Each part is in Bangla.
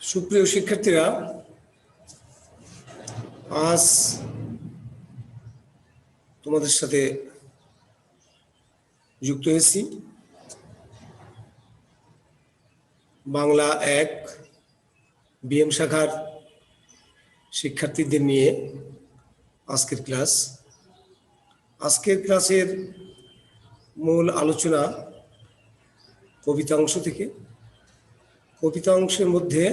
সুপ্রিয় শিক্ষার্থীরা, আজ তোমাদের সাথে যুক্ত হয়েছি বাংলা ১ বিএম শাখার শিক্ষার্থীদের নিয়ে আজকের ক্লাসের মূল আলোচনা কবিতা অংশ থেকে। কবিতা অংশের মধ্যে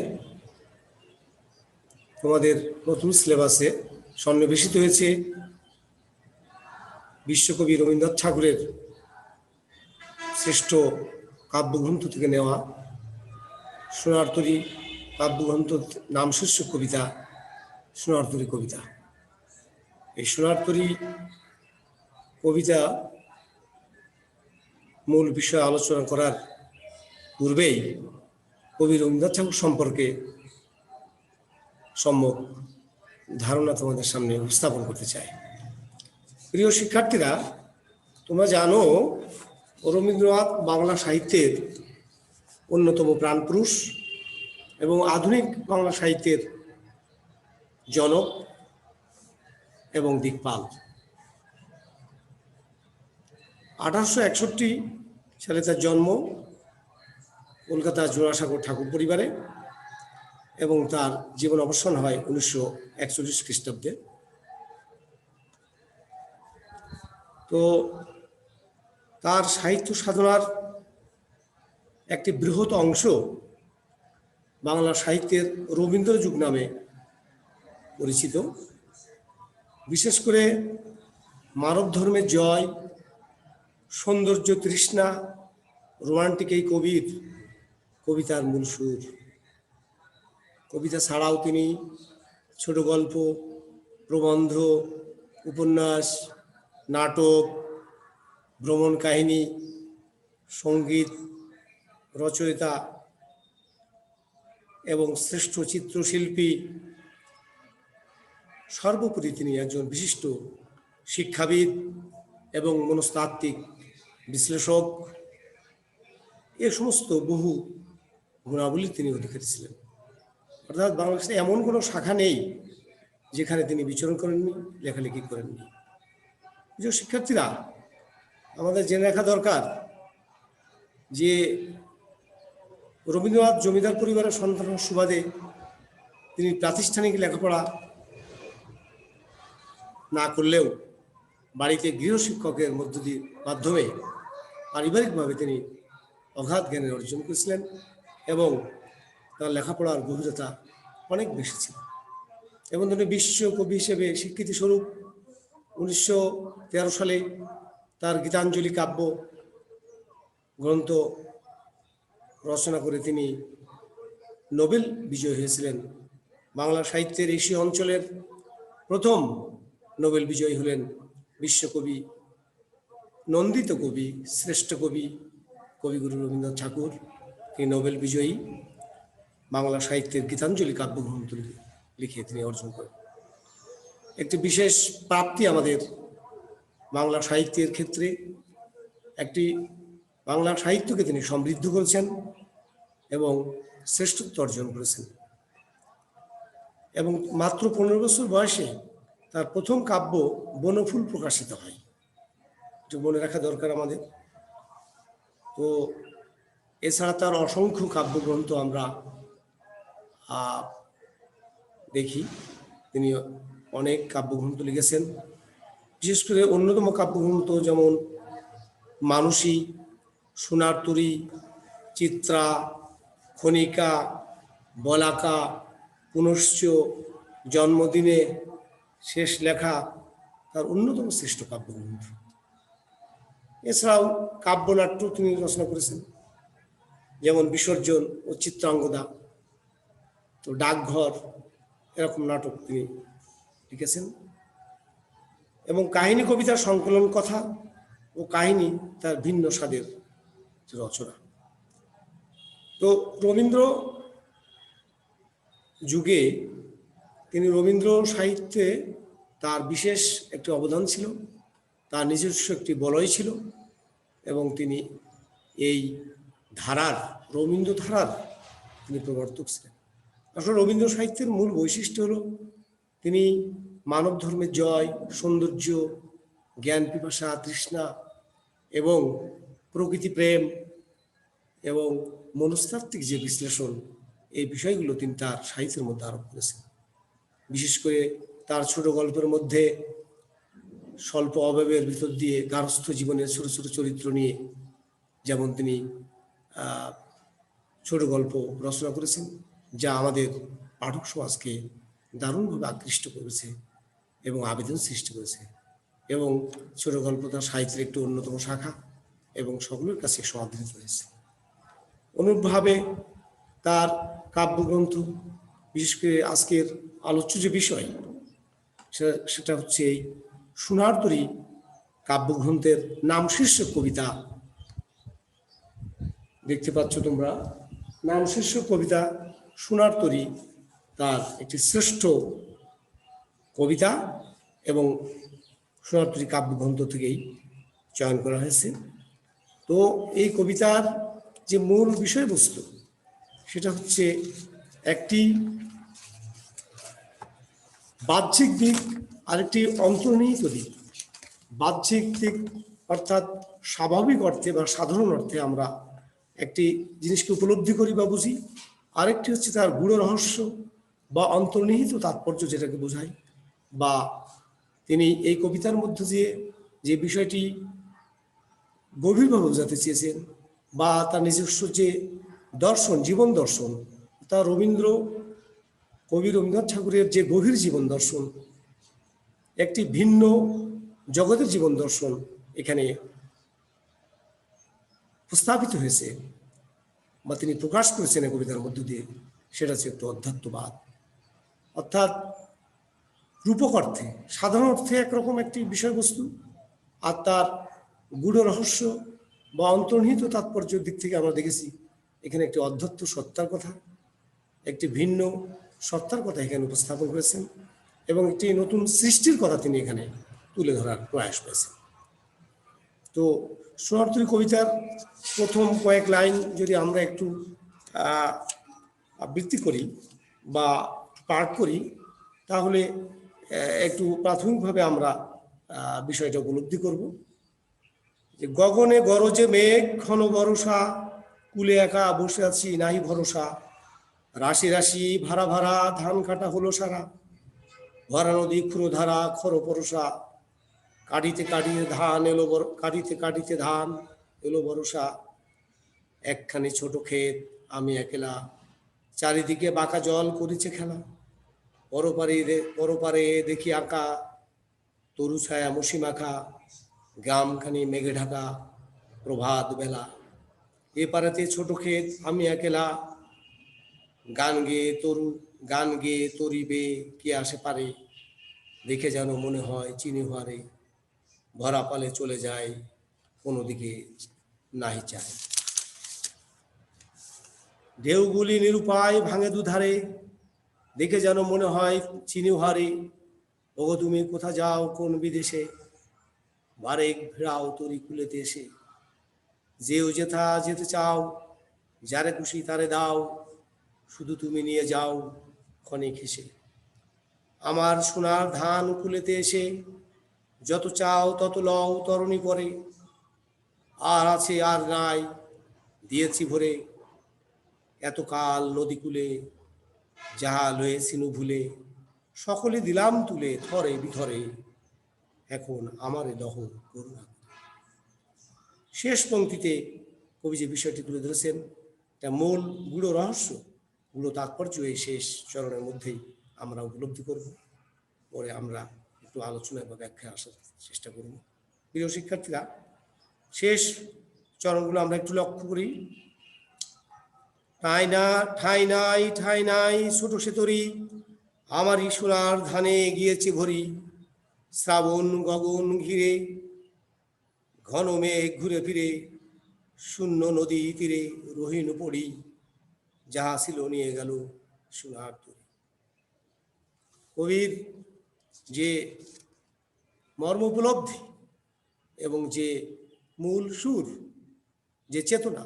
তোমাদের নতুন সিলেবাসে সন্নিবেশিত হয়েছে বিশ্বকবি রবীন্দ্রনাথ ঠাকুরের শ্রেষ্ঠ কাব্যগ্রন্থ থেকে নেওয়া সোনার তরী কাব্যগ্রন্থ নাম শীর্ষক কবিতা সোনার তরী কবিতা। এই সোনার তরী কবিতা মূল বিষয় আলোচনা করার পূর্বেই কবি রবীন্দ্রনাথ ঠাকুর সম্পর্কে সম্যক ধারণা তোমাদের সামনে উপস্থাপন করতে চাই। প্রিয় শিক্ষার্থীরা, তোমরা জানো রবীন্দ্রনাথ বাংলা সাহিত্যের অন্যতম প্রাণপুরুষ এবং আধুনিক বাংলা সাহিত্যের জনক এবং দিকপাল। 1861 সালে তার জন্ম কলকাতার জোড়াসাঁকো ঠাকুর পরিবারে এবং তার জীবন অবসান হয় 1941 খ্রিস্টাব্দে। তো তার সাহিত্য সাধনার একটি বৃহৎ অংশ বাংলা সাহিত্যের রবীন্দ্র যুগ নামে পরিচিত। বিশেষ করে মানব ধর্মের জয়, সৌন্দর্য তৃষ্ণা, রোমান্টিক এই কবির কবিতার মূল সুর। কবিতা ছাড়াও তিনি ছোট গল্প, প্রবন্ধ, উপন্যাস, নাটক, ভ্রমণ কাহিনী, সঙ্গীত রচয়িতা এবং শ্রেষ্ঠ চিত্রশিল্পী। সর্বোপরি তিনি একজন বিশিষ্ট শিক্ষাবিদ এবং মনস্তাত্ত্বিক বিশ্লেষক। এ সমস্ত বহু গুণাবলী তিনি অধিকারী ছিলেন। অর্থাৎ বাংলাদেশে এমন কোনো শাখা নেই যেখানে তিনি বিচরণ করেননি, লেখালেখি করেননি। প্রিয় শিক্ষার্থীরা, আমাদের জেনে রাখা দরকার যে রবীন্দ্রনাথ জমিদার পরিবারের সন্তান সুবাদে তিনি প্রাতিষ্ঠানিক লেখাপড়া না করলেও বাড়িতে গৃহশিক্ষকের মাধ্যমে পারিবারিকভাবে তিনি অগাধ জ্ঞানের অর্জন করেছিলেন এবং তার লেখাপড়ার গভীরতা অনেক বেশি ছিল এবং তিনি বিশ্বকবি হিসেবে স্বীকৃতি স্বরূপ 1913 সালে তার গীতাঞ্জলি কাব্য গ্রন্থ রচনা করে তিনি নোবেল বিজয়ী হয়েছিলেন। বাংলা সাহিত্যের এশীয় অঞ্চলের প্রথম নোবেল বিজয়ী হলেন বিশ্বকবি, নন্দিত কবি, শ্রেষ্ঠ কবি কবিগুরু রবীন্দ্রনাথ ঠাকুর। তিনি নোবেল বিজয়ী বাংলা সাহিত্যের গীতাঞ্জলি কাব্যগ্রন্থ লিখে তিনি অর্জন করেন। একটি বিশেষ প্রাপ্তি আমাদের বাংলা সাহিত্যের ক্ষেত্রে। একটি বাংলা সাহিত্যকে তিনি সমৃদ্ধ করেছেন এবং শ্রেষ্ঠত্ব অর্জন করেছেন এবং মাত্র 15 বছর বয়সে তার প্রথম কাব্য বনফুল প্রকাশিত হয়। একটু মনে রাখা দরকার আমাদের। তো এছাড়া তার অসংখ্য কাব্যগ্রন্থ আমরা দেখি। তিনি অনেক কাব্যগ্রন্থ লিখেছেন। বিশেষ করে অন্যতম কাব্যগ্রন্থ যেমন মানসী, সোনার তরী, চিত্রা, খনিকা, বলাকা, পুনশ্চ, জন্মদিনে, শেষ লেখা তার অন্যতম শ্রেষ্ঠ কাব্যগ্রন্থ। এছাড়াও কাব্যনাট্য তিনি রচনা করেছেন, যেমন বিসর্জন ও চিত্রাঙ্গদা, তো ডাকঘর, এরকম নাটক তিনি লিখেছেন এবং কাহিনী কবিতার সংকলন, কথা ও কাহিনী তার ভিন্ন স্বাদের রচনা। তো রবীন্দ্র যুগে তিনি রবীন্দ্র সাহিত্যে তার বিশেষ একটি অবদান ছিল, তার নিজস্ব একটি বলয় ছিল এবং তিনি এই ধারার, রবীন্দ্র ধারার তিনি প্রবর্তক ছিলেন। আসলে রবীন্দ্র সাহিত্যের মূল বৈশিষ্ট্য হলো তিনি মানব ধর্মের জয়, সৌন্দর্য, জ্ঞান পিপাসা, তৃষ্ণা এবং প্রকৃতি প্রেম এবং মনস্তাত্ত্বিক যে বিশ্লেষণ, এই বিষয়গুলো তিনি তার সাহিত্যের মধ্যে আরোপ করেছেন। বিশেষ করে তার ছোট গল্পের মধ্যে স্বল্প অভাবের ভিতর দিয়ে গার্হস্থ্য জীবনের ছোট ছোট চরিত্র নিয়ে যেমন তিনি ছোট গল্প রচনা করেছেন, যা আমাদের পাঠক সমাজকে দারুণভাবে আকৃষ্ট করেছে এবং আবেদন সৃষ্টি করেছে। এবং ছোট গল্প তার সাহিত্যের একটি অন্যতম শাখা এবং সকলের কাছে সমাদৃত হয়েছে। অনুরূপভাবে তার কাব্যগ্রন্থ, বিশেষ করে আজকের আলোচ্য যে বিষয় সেটা হচ্ছে এই সোনার তরী কাব্যগ্রন্থের নাম শীর্ষক কবিতা। দেখতে পাচ্ছ তোমরা, নাম শীর্ষক কবিতা সোনার তরী তার একটি শ্রেষ্ঠ কবিতা এবং সোনার তরী কাব্যগ্রন্থ থেকেই চয়ন করা হয়েছে। তো এই কবিতার যে মূল বিষয়বস্তু সেটা হচ্ছে একটি বাহ্যিক দিক, আরেকটি অন্তর্নিহিত দিক। বাহ্যিক দিক অর্থাৎ স্বাভাবিক অর্থে বা সাধারণ অর্থে আমরা একটি জিনিসকে উপলব্ধি করি বা বুঝি, আরেকটি হচ্ছে তার গূঢ় রহস্য বা অন্তর্নিহিত তাৎপর্য, যেটাকে বোঝায়। বা তিনি এই কবিতার মধ্যে দিয়ে যে বিষয়টি গভীরভাবে বোঝাতে চেয়েছেন বা তার নিজস্ব যে দর্শন, জীবন দর্শন, তা কবি রবীন্দ্রনাথ ঠাকুরের যে গভীর জীবন দর্শন, একটি ভিন্ন জগতের জীবন দর্শন এখানে প্রস্তাবিত হয়েছে বা তিনি প্রকাশ করেছেন এই কবিতার মধ্য দিয়ে। সেটা হচ্ছে একটু অধ্যাত্মবাদ, অর্থাৎ রূপক অর্থে সাধারণ অর্থে একরকম একটি বিষয়বস্তু, আর তার গূঢ় রহস্য বা অন্তর্নিহিত তাৎপর্যের দিক থেকে আমরা দেখেছি এখানে একটি অধ্যাত্ম সত্তার কথা, একটি ভিন্ন সত্তার কথা এখানে উপস্থাপন করেছেন এবং একটি নতুন সৃষ্টির কথা তিনি এখানে তুলে ধরার প্রয়াস করেছেন। তো সোনার তরী কবিতার প্রথম কয়েক লাইন যদি আমরা একটু আবৃত্তি করি বা পাঠ করি, তাহলে একটু প্রাথমিকভাবে আমরা বিষয়টা উপলব্ধি করব। যে গগনে গরজে মেঘ ঘন বরষা, কুলে একা বসে আছি নাহি ভরসা, রাশি রাশি ভাড়া ভাড়া ধান কাটা হলো সারা, ভরা নদী ক্ষুরধারা খর পরশা, কাটিতে কাটিতে ধান এলো কাটিতে কাটিতে ধান এলো বরষা, একখানি ছোট ক্ষেত আমি একলা, চারিদিকে বাঁকা জল করেছে খেলা, পরপারে দেখি আঁকা তরু ছায়া মশি মাখা, গ্রামখানি মেঘে ঢাকা প্রভাত বেলা, এ পাড়াতে ছোট ক্ষেত আমি একলা, গান গেয়ে তরিবে কে আসে পারে, দেখে যেন মনে হয় চিনি হারে, ভরা পালে চলে যায় কোনো দিকে নাহি চায়, ঢেউগুলি নিরুপায় ভাঙে দুধারে, দেখে যেন মনে হয় চিনি হারে, ওগো তুমি কোথা যাও কোন বিদেশে, বারেক ফেরাও তরি কুলেতে এসে, যেও যেথা যেতে চাও যারে খুশি তারে দাও, শুধু তুমি নিয়ে যাও ক্ষণিক হেসে, আমার সোনার ধান কুলেতে এসে, যত চাও তত লও তরণী পরে, আর আছে আর নাই দিয়েছি ভরে, এতকাল নদী কূলে যাহা লয়েছিনু ভুলে, সকলে দিলাম তুলে থরে বিথরে, এখন আমারে দহ করুণা। শেষ পংক্তিতে কবি যে বিষয়টি তুলে ধরেছেন, এটা মূল গূঢ় রহস্য, গূঢ় তাৎপর্য এই শেষ চরণের মধ্যেই আমরা উপলব্ধি করব। পরে আমরা একটু আলোচনায় বা ব্যাখ্যায় আসার চেষ্টা করব। প্রিয় শিক্ষার্থীরা, শেষ চরণগুলো আমরা একটু লক্ষ্য করি। ঠাই নাই ছোট সেতরি, আমারই সোনার ধানে গিয়েছে ভরি, শ্রাবণ গগন ঘিরে ঘন মেঘ ঘুরে ফিরে, শূন্য নদী তীরে রহিন পড়ি, যাহা ছিল নিয়ে গেল সোনার তরী। কবির যে মর্ম উপলব্ধি এবং যে মূল সুর, যে চেতনা,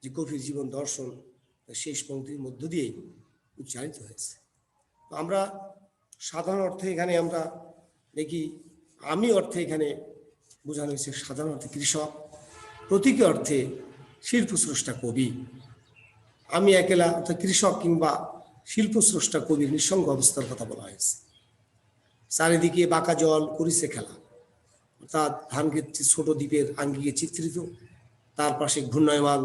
যে গভীর জীবন দর্শন, শেষ পংক্তির মধ্য দিয়েই উচ্চারিত হয়েছে। তো আমরা সাধারণ অর্থে এখানে আমরা দেখি, আমি অর্থে এখানে বোঝানো হয়েছে সাধারণ অর্থে কৃষক, প্রতীকী অর্থে শিল্পস্রষ্টা কবি। আমি একেলা অর্থাৎ কৃষক কিংবা শিল্পস্রষ্টা কবির নিঃসঙ্গ অবস্থার কথা বলা হয়েছে। চারিদিকে বাঁকা জল করিছে খেলা, অর্থাৎ ধানক্ষেত ছোট দ্বীপের আঙ্গিকে চিত্রিত, তার পাশে ঘূর্ণায়মান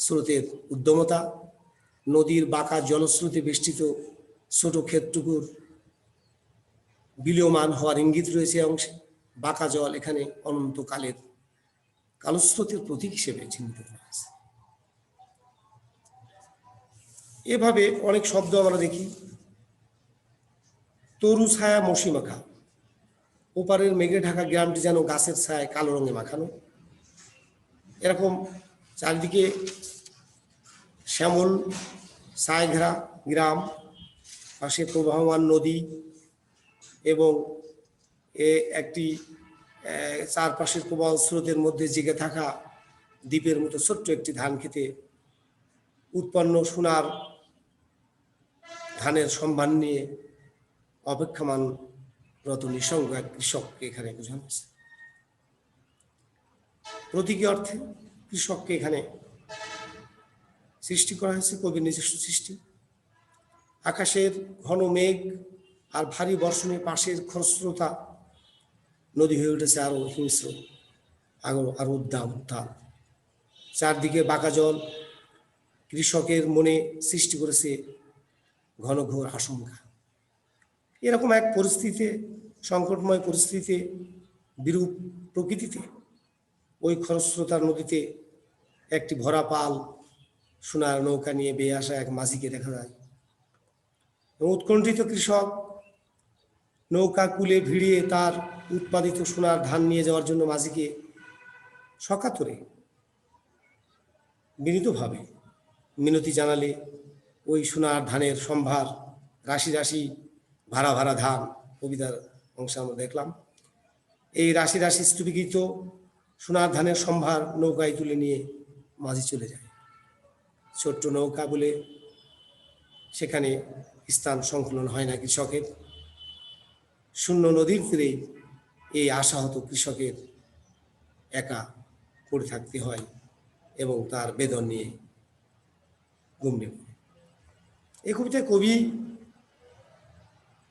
স্রোতের উদ্যমতা, নদীর বাঁকা জলস্রোতে বেষ্টিত ছোট ক্ষেতটুকুর বিলীয়মান হওয়ার ইঙ্গিত রয়েছে অংশে। বাঁকা জল এখানে অনন্তকালের কালস্রোতের প্রতীক হিসেবে চিহ্নিত করা হয়েছে। এভাবে অনেক শব্দ আমরা দেখি। তরু ছায়া মশি মাখা, ওপারের মেঘে ঢাকা গ্রামটি যেন গাছের ছায় কালো রঙে মাখানো। এরকম চারিদিকে শ্যামল ছায় ঘেরা গ্রাম, পাশে প্রবাহমান নদী এবং একটি চারপাশের প্রবাহ স্রোতের মধ্যে জেগে থাকা দ্বীপের মতো ছোট্ট একটি ধান খেতে উৎপন্ন সোনার ধানের সম্ভার নিয়ে অপেক্ষমানরত নিঃসঙ্গ এক কৃষককে এখানে বোঝানো হয়েছে। প্রতীকী অর্থে কৃষককে এখানে সৃষ্টি করা হয়েছে, কবির নিজস্ব সৃষ্টি। আকাশের ঘন মেঘ আর ভারী বর্ষণে পাশের খরস্রোতা নদী হয়ে উঠেছে আরো হিংস্র, আরো উত্তাল। চারদিকে বাঁকা জল কৃষকের মনে সৃষ্টি করেছে ঘন ঘোর আশঙ্কা। এরকম এক পরিস্থিতিতে, সংকটময় পরিস্থিতিতে, বিরূপ প্রকৃতিতে ওই খরস্রোতার নদীতে একটি ভরা পাল সোনার নৌকা নিয়ে বেয়ে আসা এক মাঝিকে দেখা যায়। উৎকণ্ঠিত কৃষক নৌকা কুলে ভিড়িয়ে তার উৎপাদিত সোনার ধান নিয়ে যাওয়ার জন্য মাঝিকে সকাতরে বিনীতভাবে মিনতি জানালে ওই সোনার ধানের সম্ভার, রাশি রাশি ভাড়া ভাড়া ধান, কবিতার অংশে আমরা দেখলাম। এই রাশি রাশি স্তূপীকৃত সোনার ধানের সম্ভার নৌকায় তুলে নিয়ে মাঝি চলে যায়। ছোট্ট নৌকা বলে সেখানে স্থান সংকুলন হয় না কৃষকের। শূন্য নদীর তীরে এই আশাহত কৃষকের একা পড়ে থাকতে হয় এবং তার বেদন নিয়ে গুমড়ে পড়ে। এই কবিতায় কবি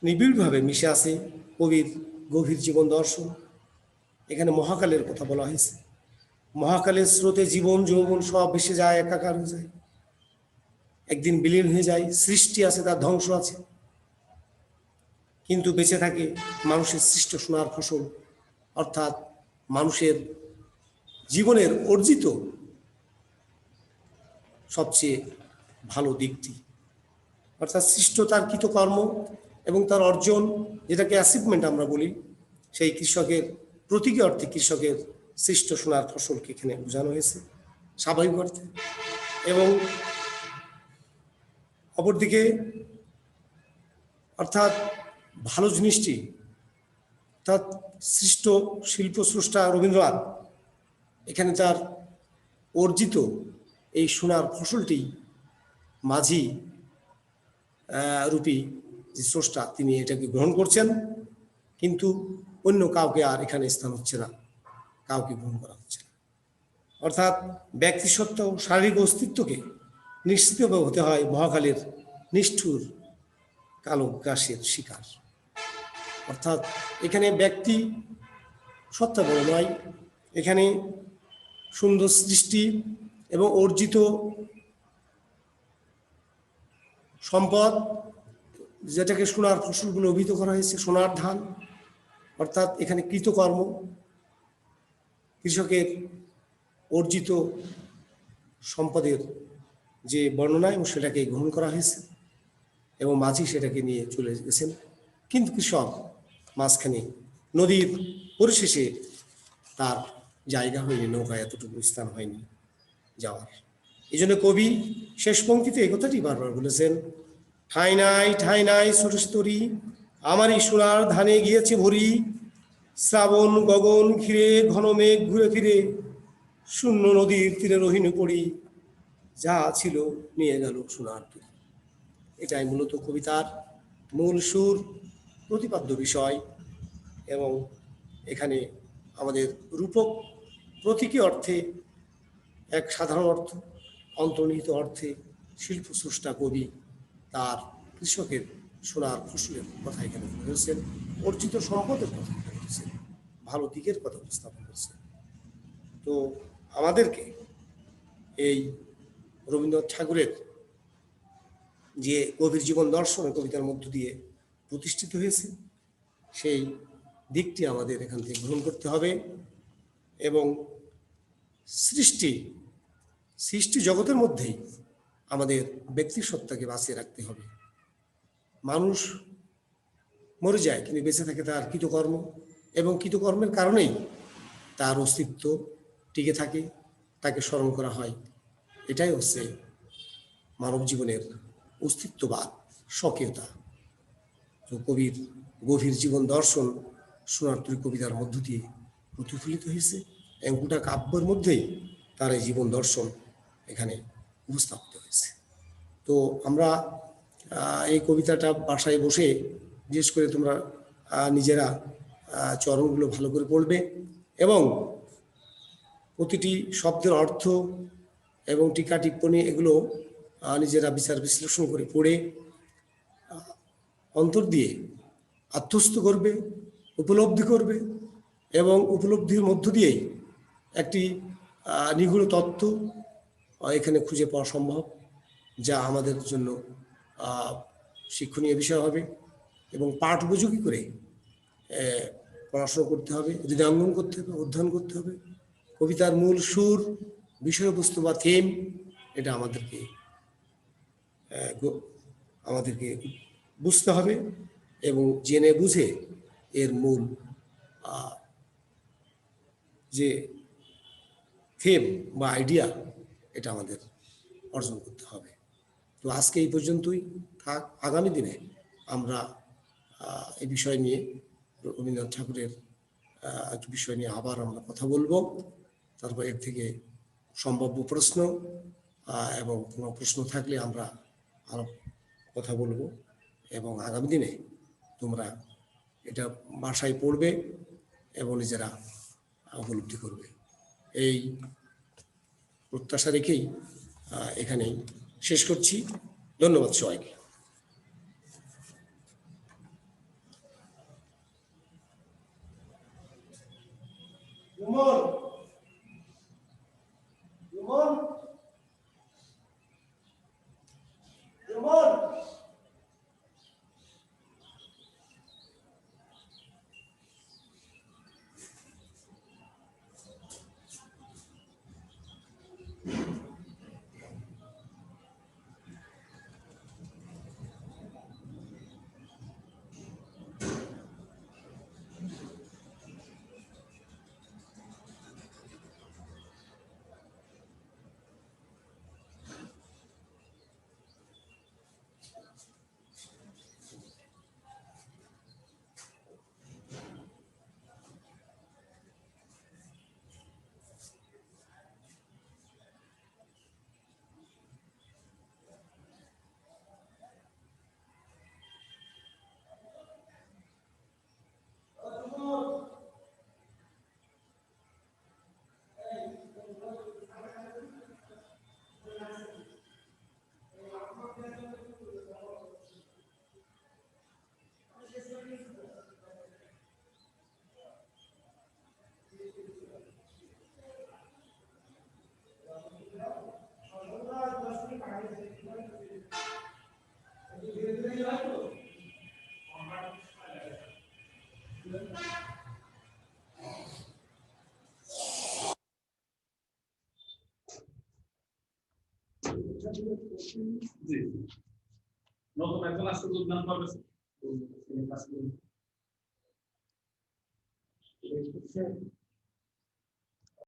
নিবিড়ভাবে মিশে আছে কবির গভীর জীবন দর্শন। এখানে মহাকালের কথা বলা হয়েছে। মহাকালের স্রোতে জীবন যৌবন সব ভেসে যায়, একাকার হয়ে যায়, একদিন বিলীন হয়ে যায়। সৃষ্টি আছে, তার ধ্বংস আছে, কিন্তু বেঁচে থাকে মানুষের সৃষ্ট সোনার ফসল, অর্থাৎ মানুষের জীবনের অর্জিত সবচেয়ে ভালো দিকটি, অর্থাৎ সৃষ্ট তার কৃতকর্ম এবং তার অর্জন, যেটাকে অ্যাচিভমেন্ট আমরা বলি, সেই কৃষকের প্রতীকী অর্থে কৃষকের সৃষ্ট সোনার ফসলকে এখানে বোঝানো হয়েছে স্বাভাবিক অর্থে। এবং অপরদিকে অর্থাৎ ভালো জিনিসটি, অর্থাৎ সৃষ্ট শিল্প স্রষ্টা রবীন্দ্রনাথ এখানে তার অর্জিত এই সোনার ফসলটি মাঝি রূপী যে স্রষ্টা তিনি এটাকে গ্রহণ করছেন, কিন্তু অন্য কাউকে আর এখানে স্থান হচ্ছে না, কাউকে গ্রহণ করা হচ্ছে না। অর্থাৎ ব্যক্তিসত্ত্ব ও শারীরিক অস্তিত্বকে নিশ্চিতভাবে হতে হয় মহাকালের নিষ্ঠুর কালো গ্রাসের শিকার। অর্থাৎ এখানে ব্যক্তি সত্তা বড় নয়, এখানে সুন্দর সৃষ্টি এবং অর্জিত সম্পদ, যেটাকে সোনার ফসল বলে অভিহিত করা হয়েছে, সোনার ধান, অর্থাৎ এখানে কৃতকর্ম, কৃষকের অর্জিত সম্পদের যে বর্ণনা এবং সেটাকে গ্রহণ করা হয়েছে এবং মাঝি সেটাকে নিয়ে চলে গেছেন। কিন্তু কৃষক মাঝখানে নদীর পরিশেষে তার জায়গা হয়নি, নৌকায় এতটুকু স্থান হয়নি যাওয়ার। এই জন্য কবি শেষ পংক্তিতে এই কথাটি বারবার বলেছেন, ঠাঁই নাই ছোট তরি, আমারই সোনার ধানে গিয়েছে ভরি, শ্রাবণ গগন ঘিরে ঘন মেঘ ঘুরে ফিরে, শূন্য নদীর তীরে রহিনে পড়ি, যা ছিল নিয়ে গেল সোনার তরি। এটাই মূলত কবিতার মূল সুর, প্রতিপাদ্য বিষয়। এবং এখানে আমাদের রূপক প্রতীকী অর্থে এক সাধারণ অর্থ, অন্তর্নিহিত অর্থে শিল্প স্রষ্টা কবি তার কৃষকের সোনার ফসলের কথা এখানে বলেছেন, অর্জিত সম্পদের কথা বলেছেন, ভালো দিকের কথা উপস্থাপন করেছেন। তো আমাদেরকে এই রবীন্দ্রনাথ ঠাকুরের যে গভীর জীবন দর্শন কবিতার মধ্য দিয়ে প্রতিষ্ঠিত হয়েছে, সেই দিকটি আমাদের এখান থেকে গ্রহণ করতে হবে এবং সৃষ্টি জগতের মধ্যেই আমাদের ব্যক্তির সত্তাকে বাঁচিয়ে রাখতে হবে। মানুষ মরে যায় কিন্তু বেঁচে থাকে তার কৃতকর্ম, এবং কৃতকর্মের কারণেই তার অস্তিত্ব টিকে থাকে, তাকে স্মরণ করা হয়। এটাই হচ্ছে মানব জীবনের অস্তিত্ববাদ, স্বকীয়তা। তো কবির গভীর জীবন দর্শন সোনারতরী কবিতার মধ্য দিয়ে প্রতিফলিত হয়েছে এবং গোটা কাব্যের মধ্যেই তার এই জীবন দর্শন এখানে উপস্থাপিত হয়েছে। তো আমরা এই কবিতাটা বাসায় বসে, বিশেষ করে তোমরা নিজেরা চরণগুলো ভালো করে পড়বে এবং প্রতিটি শব্দের অর্থ এবং টিকা টিপ্পনী এগুলো নিজেরা বিচার বিশ্লেষণ করে পড়ে অন্তর দিয়ে আত্মস্থ করবে, উপলব্ধি করবে এবং উপলব্ধির মধ্য দিয়েই একটি নিগূঢ় তত্ত্ব এখানে খুঁজে পাওয়া সম্ভব, যা আমাদের জন্য শিক্ষণীয় বিষয় হবে এবং পাঠ উপযোগী করে পড়াশোনা করতে হবে, হৃদয়ঙ্গম করতে হবে, অধ্যয়ন করতে হবে। কবিতার মূল সুর, বিষয়বস্তু বা থিম, এটা আমাদেরকে বুঝতে হবে এবং জেনে বুঝে এর মূল যে থিম বা আইডিয়া, এটা আমাদের অর্জন করতে হবে। তো আজকে এই পর্যন্তই থাক। আগামী দিনে আমরা এই বিষয় নিয়ে, রবীন্দ্রনাথ ঠাকুরের বিষয় নিয়ে আবার আমরা কথা বলবো। তারপর এর থেকে সম্ভাব্য প্রশ্ন এবং কোনো প্রশ্ন থাকলে আমরা আরো কথা বলবো এবং আগামী দিনে তোমরা এটা বাসায় পড়বে এবং নিজেরা উপলব্ধি করবে। এই প্রত্যাশা রেখেই এখানে শেষ করছি। ধন্যবাদ সবাইকে। জি, নতুন একজন আসতে যোগদান করবে।